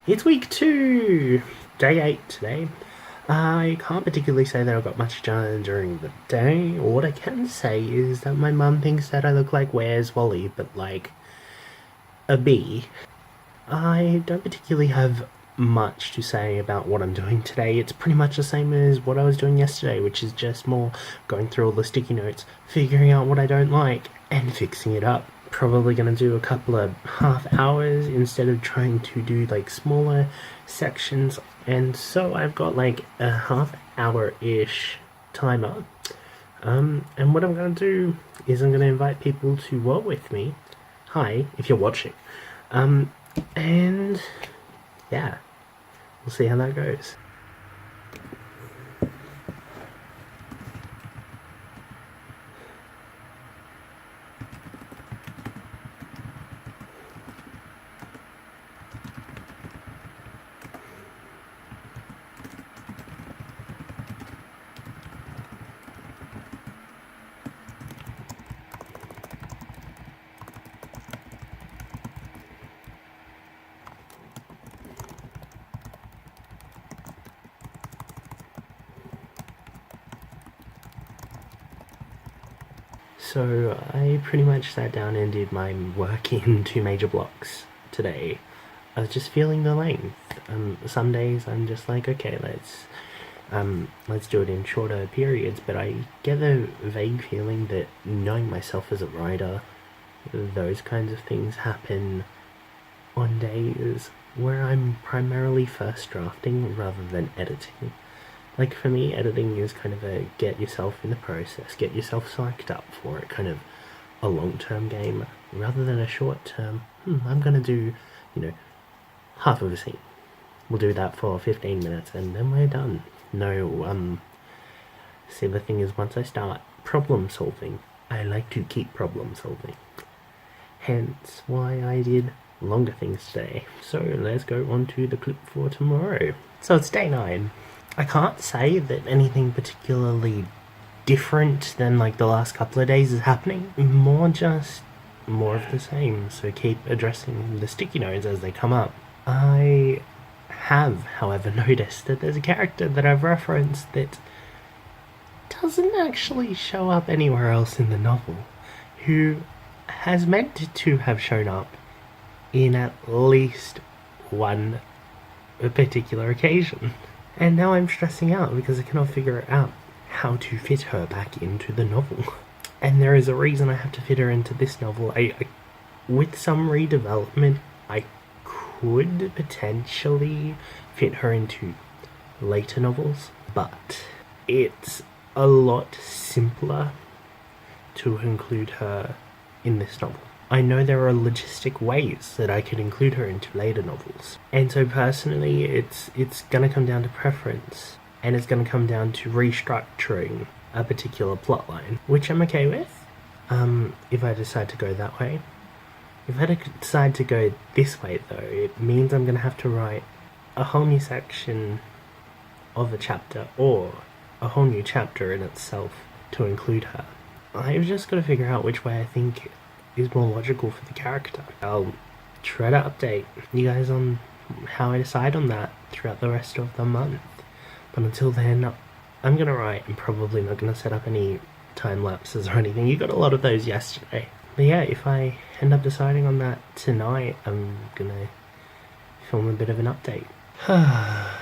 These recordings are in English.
It's week 2, day 8 today. I can't particularly say that I got much done during the day. What I can say is that my mum thinks that I look like Where's Wally, but like a bee. I don't particularly have much to say about what I'm doing today. It's pretty much the same as what I was doing yesterday, which is just more going through all the sticky notes, figuring out what I don't like, and fixing it up. Probably going to do a couple of half hours instead of trying to do like smaller sections, and so I've got like a half hour-ish timer. And what I'm going to do is I'm going to invite people to work with me. Hi, if you're watching. And yeah, we'll see how that goes. So I pretty much sat down and did my work in 2 major blocks today. I was just feeling the length. Some days I'm just like, okay, let's do it in shorter periods, but I get the vague feeling that knowing myself as a writer, those kinds of things happen on days where I'm primarily first drafting rather than editing. Like for me, editing is kind of a get yourself in the process, get yourself psyched up for it, kind of a long-term game, rather than a short-term, I'm gonna do, half of a scene. We'll do that for 15 minutes and then we're done. No, see, the thing is, once I start problem solving, I like to keep problem solving. Hence why I did longer things today. So let's go on to the clip for tomorrow. So it's day 9. I can't say that anything particularly different than like the last couple of days is happening. More of the same, so keep addressing the sticky notes as they come up. I have, however, noticed that there's a character that I've referenced that doesn't actually show up anywhere else in the novel, who has meant to have shown up in at least one particular occasion. And now I'm stressing out because I cannot figure out how to fit her back into the novel. And there is a reason I have to fit her into this novel. With some redevelopment, I could potentially fit her into later novels, but it's a lot simpler to include her in this novel. I know there are logistic ways that I could include her into later novels. And so personally, it's gonna come down to preference, and it's gonna come down to restructuring a particular plotline, which I'm okay with, if I decide to go that way. If I decide to go this way though, it means I'm gonna have to write a whole new section of a chapter, or a whole new chapter in itself to include her. I've just gotta figure out which way I think is more logical for the character. I'll try to update you guys on how I decide on that throughout the rest of the month. But until then, I'm gonna write. I'm probably not gonna set up any time lapses or anything. You got a lot of those yesterday. But yeah, if I end up deciding on that tonight, I'm gonna film a bit of an update.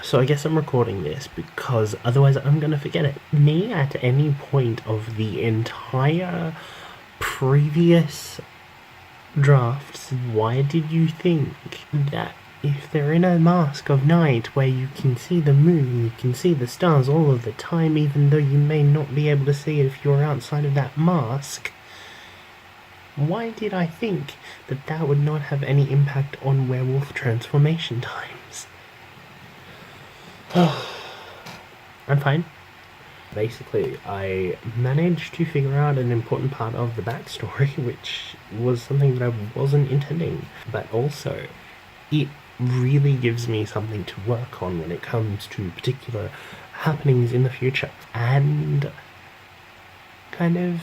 So I guess I'm recording this because otherwise I'm gonna forget it. Me at any point of the entire previous drafts, why did you think that if they're in a mask of night where you can see the moon, you can see the stars all of the time, even though you may not be able to see it if you're outside of that mask, why did I think that that would not have any impact on werewolf transformation times? I'm fine. Basically, I managed to figure out an important part of the backstory, which was something that I wasn't intending, but also it really gives me something to work on when it comes to particular happenings in the future. And kind of,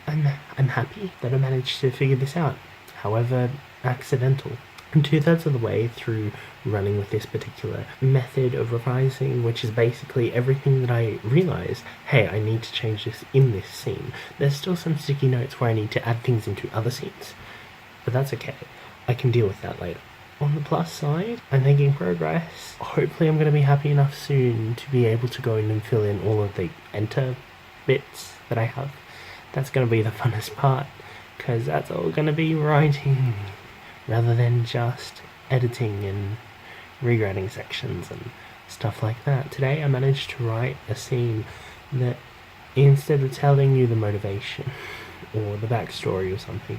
I'm happy that I managed to figure this out, however accidental. I'm 2/3 of the way through running with this particular method of revising, which is basically everything that I realise, hey, I need to change this in this scene. There's still some sticky notes where I need to add things into other scenes, but that's okay. I can deal with that later. On the plus side, I'm making progress. Hopefully I'm going to be happy enough soon to be able to go in and fill in all of the enter bits that I have. That's going to be the funnest part, because that's all going to be writing rather than just editing and rewriting sections and stuff like that. Today I managed to write a scene that, instead of telling you the motivation or the backstory or something,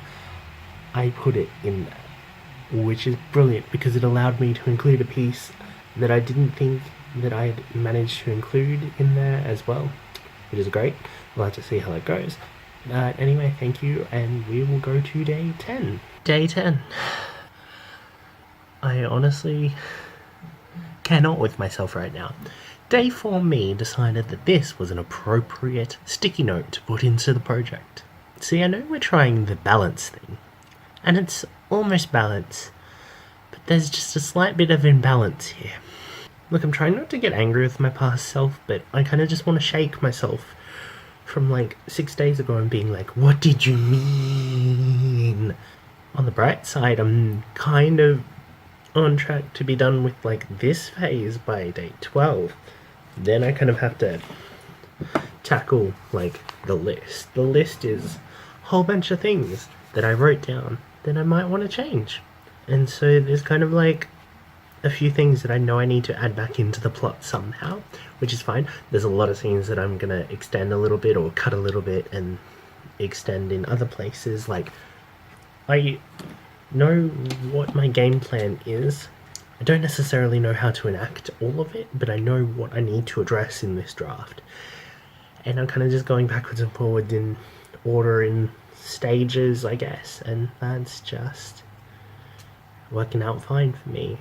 I put it in there, which is brilliant because it allowed me to include a piece that I didn't think that I had managed to include in there as well, which is great. We'll have to see how that goes. But anyway, thank you, and we will go to day 10. Day 10. I honestly cannot with myself right now. Day 4 me decided that this was an appropriate sticky note to put into the project. See, I know we're trying the balance thing, and it's almost balance, but there's just a slight bit of imbalance here. Look, I'm trying not to get angry with my past self, but I kind of just want to shake myself from like 6 days ago and being like, what did you mean? On the bright side, I'm kind of on track to be done with like this phase by day 12. Then I kind of have to tackle like the list. The list is a whole bunch of things that I wrote down that I might want to change. And so there's kind of like a few things that I know I need to add back into the plot somehow, which is fine. There's a lot of scenes that I'm gonna extend a little bit or cut a little bit and extend in other places. Like, I know what my game plan is. I don't necessarily know how to enact all of it, but I know what I need to address in this draft. And I'm kind of just going backwards and forwards in order, in stages, I guess, and that's just working out fine for me.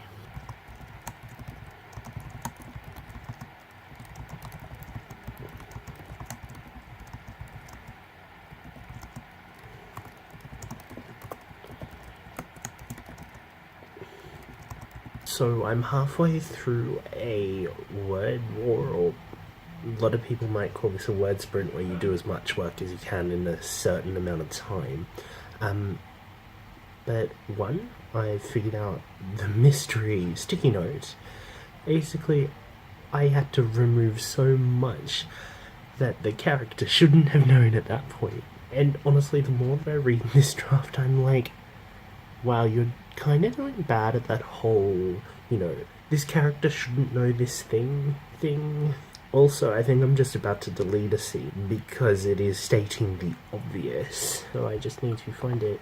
So I'm halfway through a word war, or a lot of people might call this a word sprint, where you do as much work as you can in a certain amount of time. But one, I figured out the mystery sticky note. Basically, I had to remove so much that the character shouldn't have known at that point. And honestly, the more that I read this draft, I'm like, wow, you're kind of doing bad at that whole, this character shouldn't know this thing. Also, I think I'm just about to delete a scene because it is stating the obvious. So I just need to find it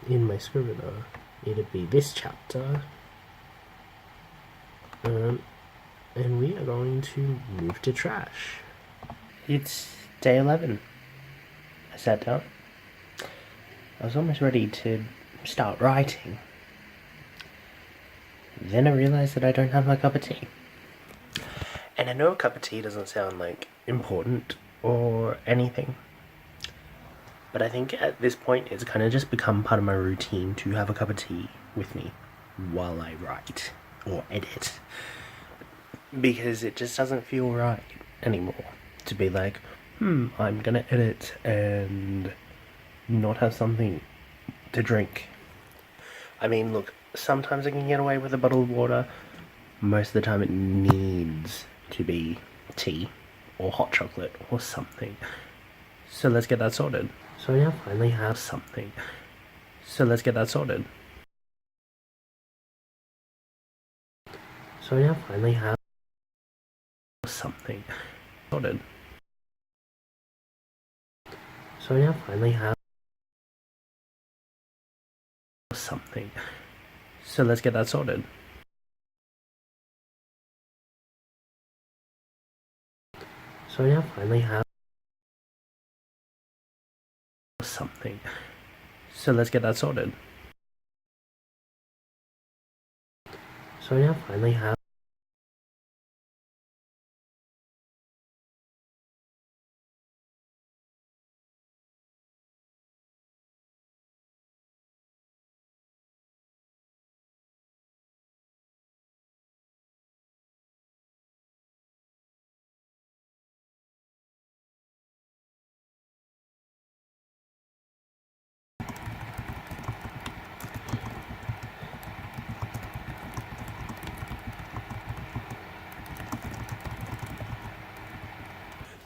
in my scrivener. It'd be this chapter. And we are going to move to trash. It's day 11. I sat down. I was almost ready to start writing. Then I realised that I don't have my cup of tea. And I know a cup of tea doesn't sound like important or anything, but I think at this point it's kind of just become part of my routine to have a cup of tea with me while I write or edit, because it just doesn't feel right anymore to be like, I'm gonna edit and not have something to drink. I mean, look, sometimes I can get away with a bottle of water. Most of the time it needs to be tea or hot chocolate or something. So let's get that sorted. So now finally have something. So let's get that sorted. So now finally have something sorted. So now finally have something. So let's get that sorted. So now finally have something. So let's get that sorted. So now finally have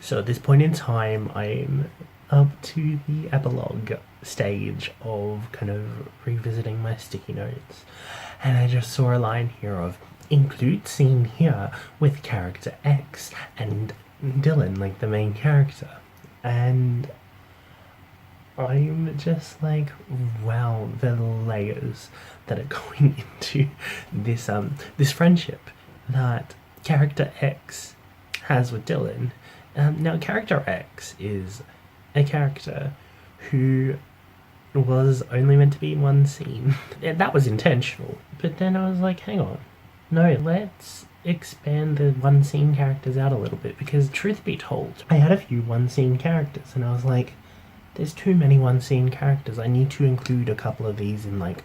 So at this point in time, I'm up to the epilogue stage of kind of revisiting my sticky notes, and I just saw a line here of include scene here with character X and Dylan, like the main character, and I'm just like, wow, the layers that are going into this friendship that character X has with Dylan. Now, character X is a character who was only meant to be in one scene. That was intentional. But then I was like, hang on. No, let's expand the one scene characters out a little bit, because truth be told, I had a few one scene characters and I was like, there's too many one scene characters. I need to include a couple of these in like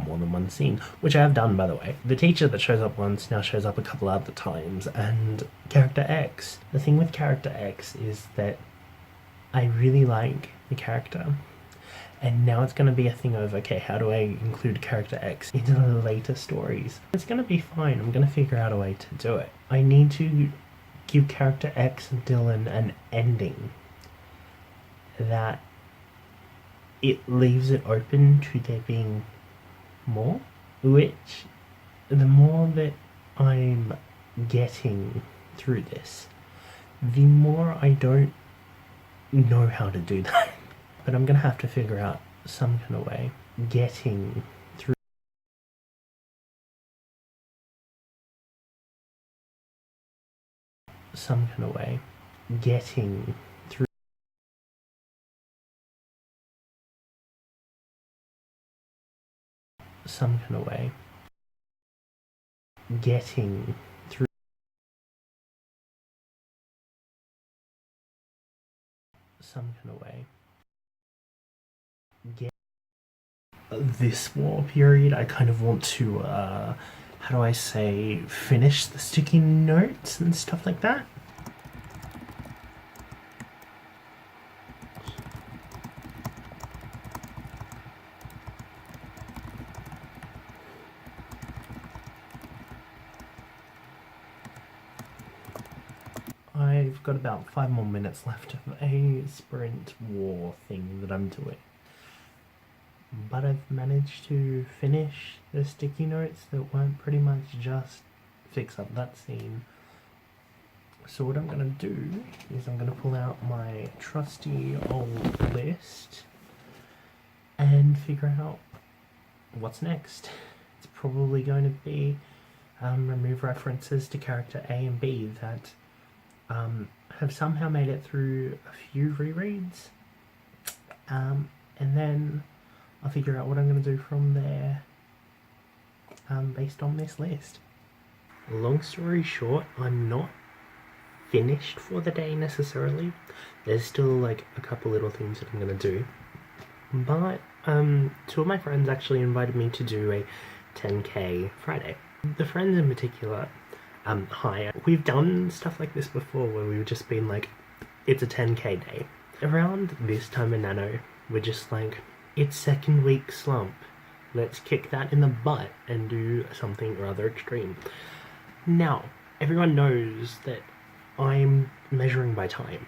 more than one scene, which I have done, by the way. The teacher that shows up once now shows up a couple other times, and character X. The thing with character X is that I really like the character, and now it's going to be a thing of, okay, how do I include character X into the later stories? It's going to be fine. I'm going to figure out a way to do it. I need to give character X and Dylan an ending that it leaves it open to there being more, which the more that I'm getting through this, the more I don't know how to do that. But I'm gonna have to figure out some kind of way getting through some kind of way getting through some kind of way getting through some kind of way get this war period. I kind of want to how do I say, finish the sticky notes and stuff like that. I've got about 5 more minutes left of a sprint war thing that I'm doing. But I've managed to finish the sticky notes that weren't pretty much just fix up that scene. So what I'm going to do is I'm going to pull out my trusty old list and figure out what's next. It's probably going to be remove references to character A and B that have somehow made it through a few rereads, and then I'll figure out what I'm going to do from there based on this list. Long story short, I'm not finished for the day necessarily. There's still like a couple little things that I'm going to do, but two of my friends actually invited me to do a 10k Friday. The friends in particular, hi, we've done stuff like this before where we've just been like, it's a 10k day. Around this time in Nano, we're just like, it's second week slump. Let's kick that in the butt and do something rather extreme. Now, everyone knows that I'm measuring by time.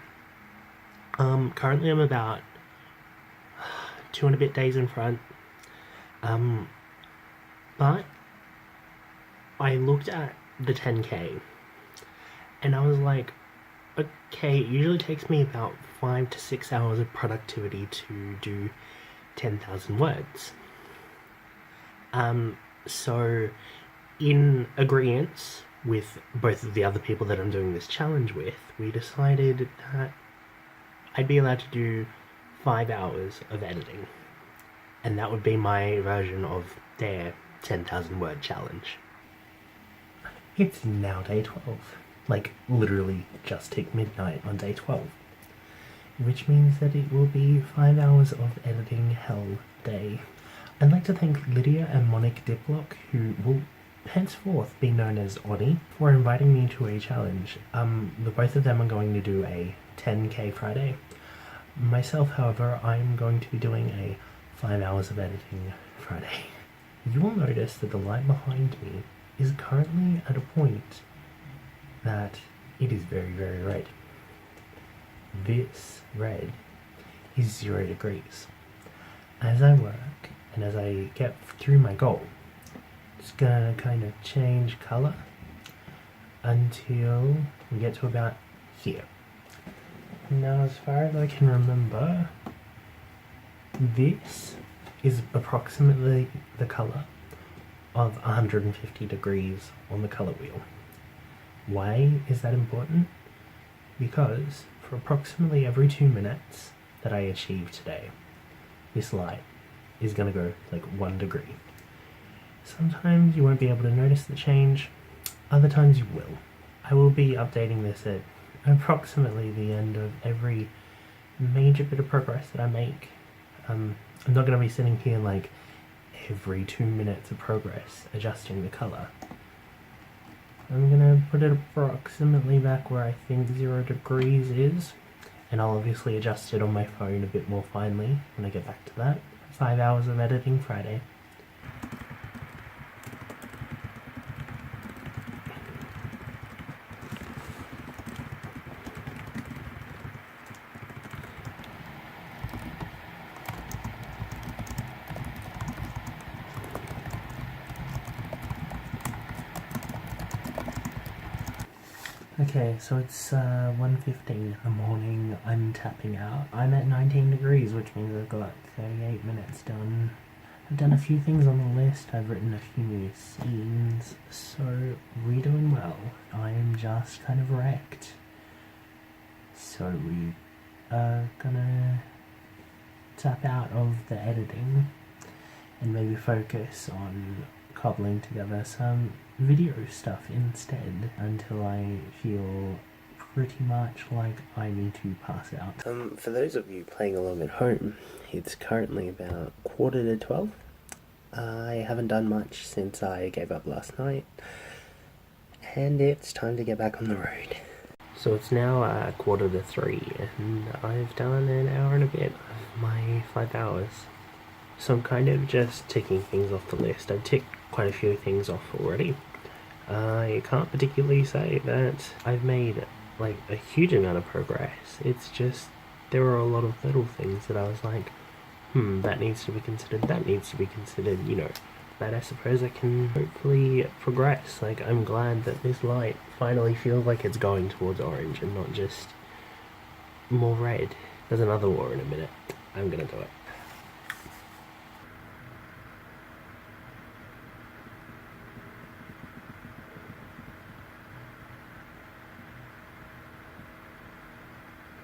Currently I'm about 2 and a bit days in front. But I looked at the 10k and I was like, okay, it usually takes me about 5 to 6 hours of productivity to do 10,000 words. So in agreement with both of the other people that I'm doing this challenge with, we decided that I'd be allowed to do 5 hours of editing, and that would be my version of their 10,000 word challenge. It's now day 12, like literally just hit midnight on day 12, which means that it will be 5 hours of editing hell day. I'd like to thank Lydia and Monique Diplock, who will henceforth be known as Oni, for inviting me to a challenge. The both of them are going to do a 10k Friday. Myself, however, I'm going to be doing a 5 hours of editing Friday. You will notice that the light behind me is currently at a point that it is very, very red. this red is 0 degrees. As I work and as I get through my goal, it's gonna kind of change color until we get to about here. Now, as far as I can remember, this is approximately the color of 150 degrees on the color wheel. Why is that important? Because for approximately every 2 minutes that I achieve today, this light is going to go like 1 degree. Sometimes you won't be able to notice the change, other times you will. I will be updating this at approximately the end of every major bit of progress that I make. I'm not going to be sitting here like every 2 minutes of progress adjusting the color. I'm going to put it approximately back where I think 0 degrees is, and I'll obviously adjust it on my phone a bit more finely when I get back to that. 5 hours of editing Friday. Okay, so it's 1:15 in the morning. I'm tapping out. I'm at 19 degrees, which means I've got 38 minutes done. I've done a few things on the list. I've written a few new scenes, so we're doing well. I am just kind of wrecked. So we are gonna tap out of the editing and maybe focus on cobbling together some video stuff instead until I feel pretty much like I need to pass out. For those of you playing along at home, it's currently about 11:45. I haven't done much since I gave up last night, and it's time to get back on the road. So it's now 2:45, and I've done an hour and a bit of my 5 hours. So I'm kind of just ticking things off the list. I've ticked quite a few things off already. I can't particularly say that I've made like a huge amount of progress. It's just there were a lot of little things that I was like, that needs to be considered, that needs to be considered, you know, that I suppose I can hopefully progress. Like, I'm glad that this light finally feels like it's going towards orange and not just more red. There's another war in a minute. I'm gonna do it.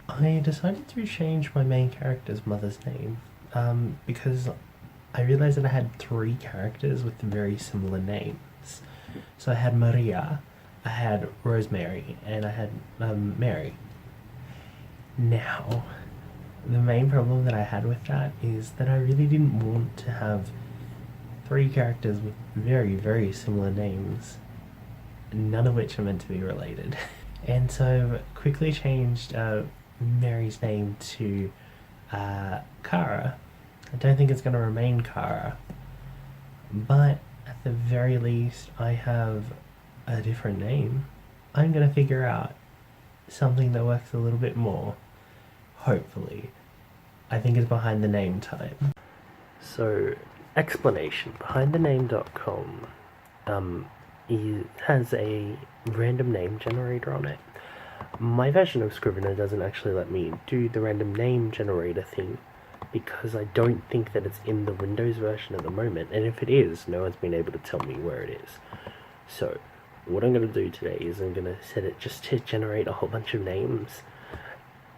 I decided to change my main character's mother's name because I realized that I had 3 characters with very similar names. So I had Maria, I had Rosemary, and I had Mary. Now, the main problem that I had with that is that I really didn't want to have 3 characters with very, very similar names, none of which are meant to be related. And so quickly changed Mary's name to Kara. I don't think it's going to remain Kara, but at the very least I have a different name. I'm going to figure out something that works a little bit more, hopefully. I think it's behind the name time. So, explanation. BehindTheName.com has a random name generator on it. My version of Scrivener doesn't actually let me do the random name generator thing because I don't think that it's in the Windows version at the moment, and if it is, no one's been able to tell me where it is. So what I'm going to do today is I'm going to set it just to generate a whole bunch of names,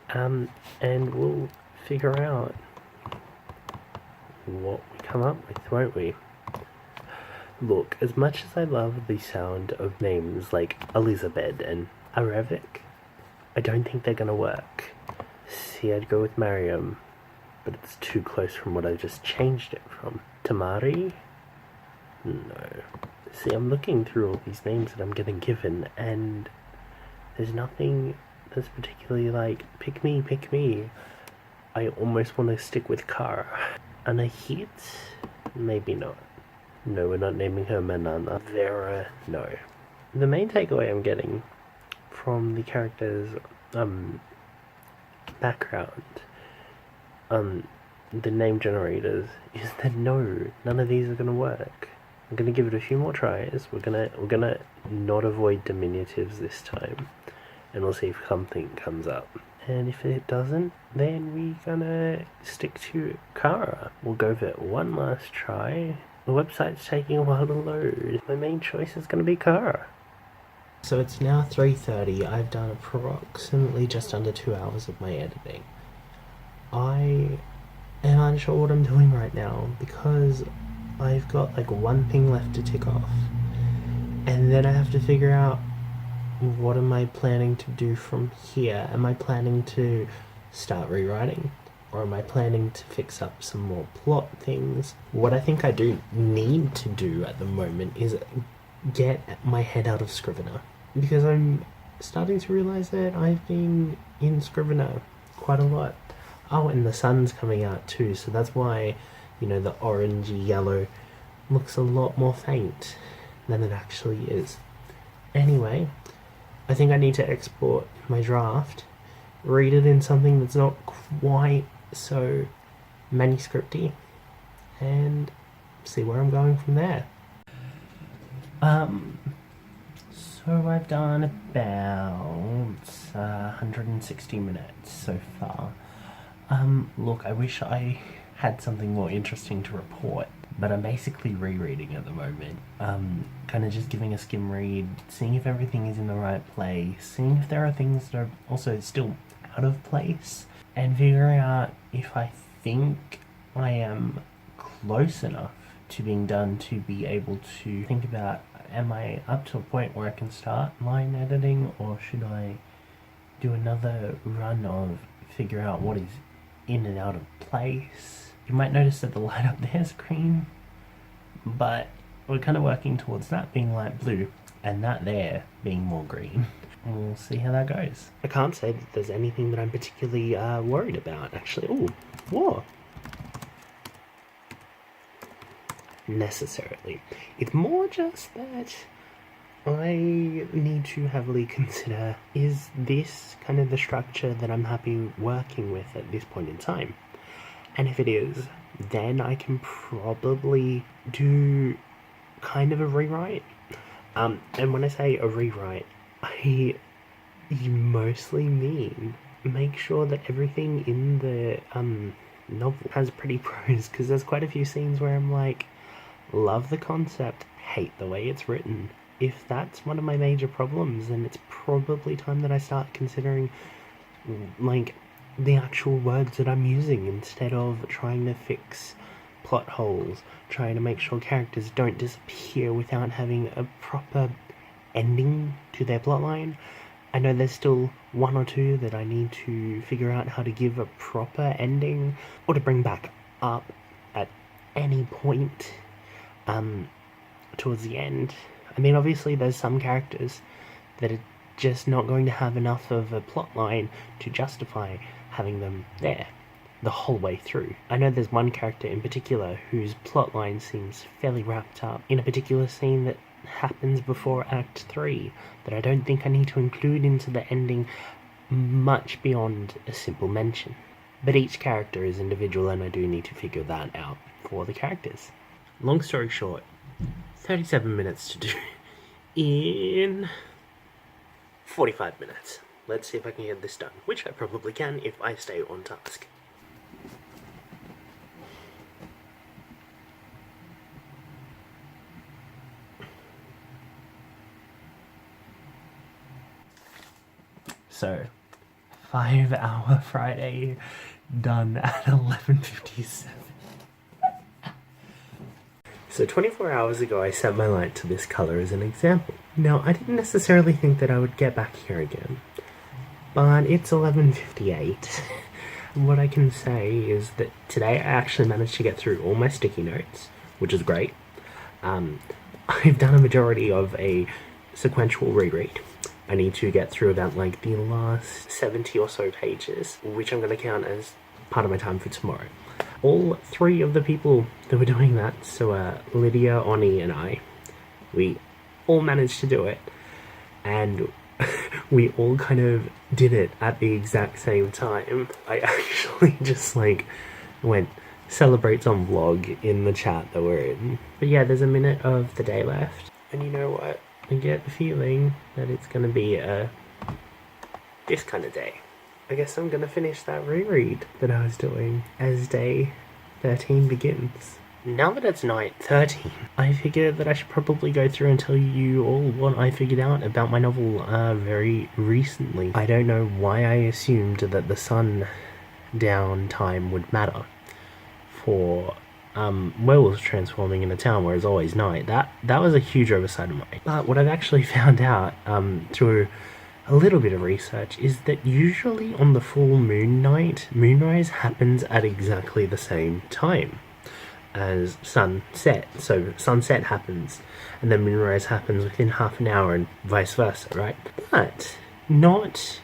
and we'll figure out what we come up with, won't we? Look, as much as I love the sound of names like Elizabeth and Arevik, I don't think they're gonna work. See, I'd go with Mariam, but it's too close from what I just changed it from. Tamari? No. See, I'm looking through all these names that I'm getting given, and there's nothing that's particularly like, pick me, pick me. I almost want to stick with Kara. Anahit? Maybe not. No, we're not naming her Manana. Vera? No. The main takeaway I'm getting from the characters background the name generators is that no, none of these are gonna work. I'm gonna give it a few more tries. We're gonna not avoid diminutives this time, and we'll see if something comes up. And if it doesn't, then we're gonna stick to Kara. We'll go for one last try. The website's taking a while to load. My main choice is gonna be Kara. So it's now 3:30. I've done approximately just under 2 hours of my editing. I am unsure what I'm doing right now because I've got like one thing left to tick off, and then I have to figure out what am I planning to do from here. Am I planning to start rewriting, or am I planning to fix up some more plot things? What I think I do need to do at the moment is get my head out of Scrivener, because I'm starting to realize that I've been in Scrivener quite a lot. Oh, and the sun's coming out too, so that's why, you know, the orangey yellow looks a lot more faint than it actually is. Anyway, I think I need to export my draft, read it in something that's not quite so manuscripty, and see where I'm going from there. So I've done about 160 minutes so far. Look, I wish I had something more interesting to report, but I'm basically rereading at the moment. Kind of just giving a skim read, seeing if everything is in the right place, seeing if there are things that are also still out of place, and figuring out if I think I am close enough to being done to be able to think about, am I up to a point where I can start line editing, or should I do another run of figure out what is in and out of place? You might notice that the light up there is green, but we're kind of working towards that being light blue and that there being more green. We'll see how that goes. I can't say that there's anything that I'm particularly worried about, actually. Ooh, whoa. Necessarily. It's more just that I need to heavily consider, is this kind of the structure that I'm happy working with at this point in time? And if it is, then I can probably do kind of a rewrite. And when I say a rewrite, I mostly mean make sure that everything in the novel has pretty prose, because there's quite a few scenes where I'm like, love the concept, hate the way it's written. If that's one of my major problems, then it's probably time that I start considering, like, the actual words that I'm using instead of trying to fix plot holes, trying to make sure characters don't disappear without having a proper ending to their plotline. I know there's still one or two that I need to figure out how to give a proper ending, or to bring back up at any point towards the end. I mean, obviously there's some characters that are just not going to have enough of a plot line to justify having them there the whole way through. I know there's one character in particular whose plot line seems fairly wrapped up in a particular scene that happens before Act 3 that I don't think I need to include into the ending much beyond a simple mention. But each character is individual, and I do need to figure that out for the characters. Long story short, 37 minutes to do in 45 minutes. Let's see if I can get this done, which I probably can if I stay on task. So, 5-hour Friday done at 11:57. So 24 hours ago I set my light to this colour as an example. Now, I didn't necessarily think that I would get back here again, but it's 11:58. What I can say is that today I actually managed to get through all my sticky notes, which is great. I've done a majority of a sequential reread. I need to get through about like the last 70 or so pages, which I'm going to count as part of my time for tomorrow. All three of the people that were doing that, so Lydia, Oni, and I, we all managed to do it, and we all kind of did it at the exact same time. I actually just like went celebrates on vlog in the chat that we're in. But yeah, there's a minute of the day left, and you know what? I get the feeling that it's gonna be this kind of day. I guess I'm gonna finish that reread that I was doing as day 13 begins. Now that it's night 13, I figured that I should probably go through and tell you all what I figured out about my novel very recently. I don't know why I assumed that the sundown time would matter for werewolves transforming in a town where it's always night. That was a huge oversight of mine. But what I've actually found out through a little bit of research is that usually on the full moon night, moonrise happens at exactly the same time as sunset. So sunset happens and then moonrise happens within half an hour and vice versa, right? But not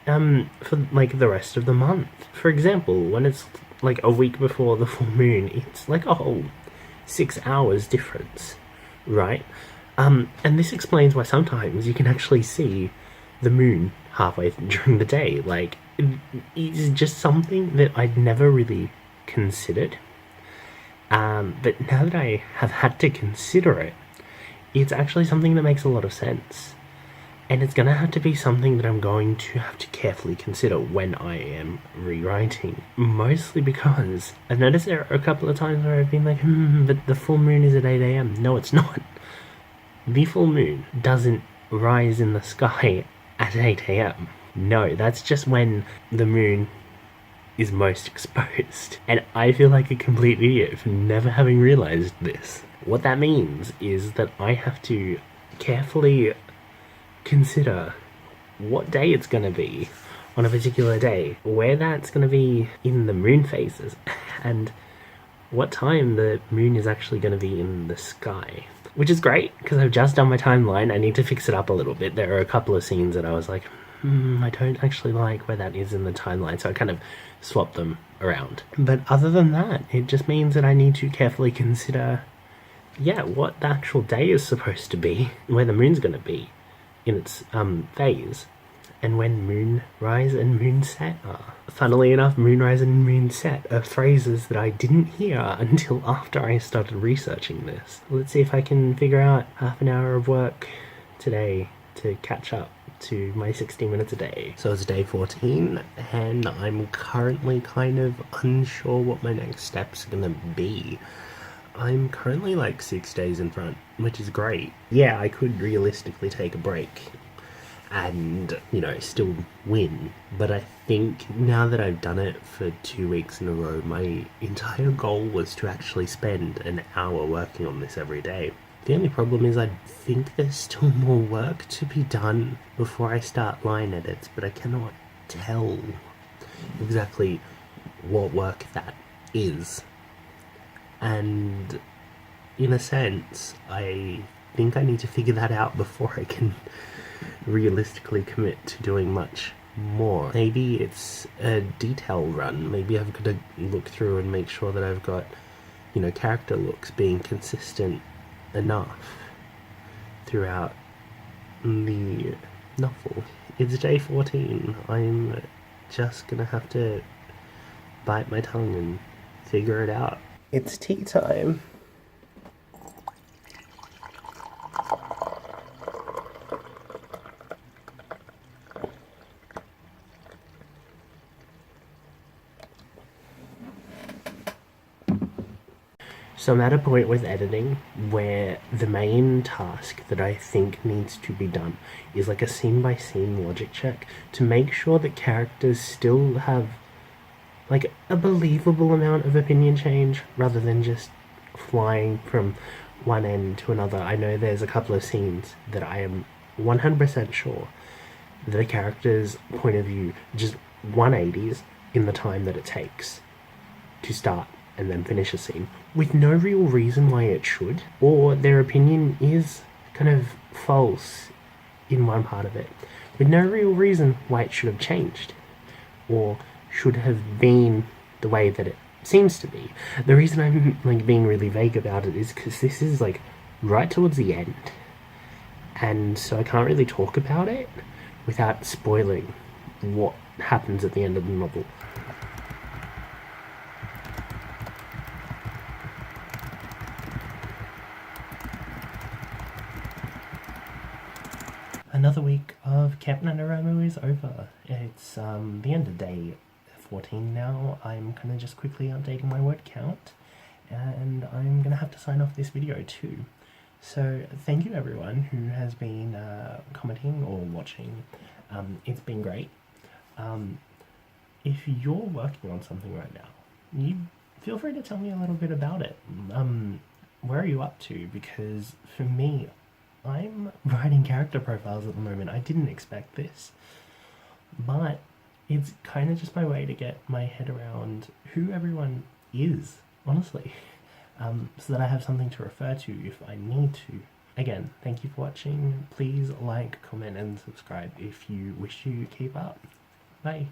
for like the rest of the month. For example, when it's like a week before the full moon, it's like a whole 6 hours difference, right? And this explains why sometimes you can actually see the moon halfway during the day. Like, it's just something that I'd never really considered. But now that I have had to consider it, it's actually something that makes a lot of sense. And it's going to have to be something that I'm going to have to carefully consider when I am rewriting. Mostly because I've noticed there are a couple of times where I've been like, but the full moon is at 8 AM. No, it's not. The full moon doesn't rise in the sky at 8 AM. No, that's just when the moon is most exposed. And I feel like a complete idiot for never having realized this. What that means is that I have to carefully consider what day it's going to be on a particular day, where that's going to be in the moon phases, and what time the moon is actually going to be in the sky. Which is great, because I've just done my timeline. I need to fix it up a little bit. There are a couple of scenes that I was like, I don't actually like where that is in the timeline, so I kind of swapped them around. But other than that, it just means that I need to carefully consider, what the actual day is supposed to be, where the moon's going to be in its phase, and when moonrise and moonset are. Funnily enough, moonrise and moonset are phrases that I didn't hear until after I started researching this. Let's see if I can figure out half an hour of work today to catch up to my 60 minutes a day. So it's day 14, and I'm currently kind of unsure what my next steps are gonna be. I'm currently like 6 days in front, which is great. Yeah, I could realistically take a break and, still win. But I think now that I've done it for 2 weeks in a row, my entire goal was to actually spend an hour working on this every day. The only problem is I think there's still more work to be done before I start line edits, but I cannot tell exactly what work that is. And in a sense, I think I need to figure that out before I can realistically commit to doing much more. Maybe it's a detail run. Maybe I've got to look through and make sure that I've got, character looks being consistent enough throughout the novel. It's day 14. I'm just gonna have to bite my tongue and figure it out. It's tea time. So I'm at a point with editing where the main task that I think needs to be done is like a scene-by-scene logic check to make sure that characters still have like a believable amount of opinion change rather than just flying from one end to another. I know there's a couple of scenes that I am 100% sure the character's point of view just 180s in the time that it takes to start and then finish a scene, with no real reason why it should, or their opinion is kind of false in one part of it, with no real reason why it should have changed, or should have been the way that it seems to be. The reason I'm like being really vague about it is because this is like right towards the end, and so I can't really talk about it, without spoiling what happens at the end of the novel. Another week of Camp NaNoWriMo is over. It's the end of day 14 now. I'm kind of just quickly updating my word count, and I'm gonna have to sign off this video too. So thank you everyone who has been commenting or watching. It's been great. If you're working on something right now, you feel free to tell me a little bit about it. Where are you up to? Because for me, I'm writing character profiles at the moment. I didn't expect this, but it's kind of just my way to get my head around who everyone is, honestly, so that I have something to refer to if I need to. Again, thank you for watching. Please like, comment, and subscribe if you wish to keep up. Bye.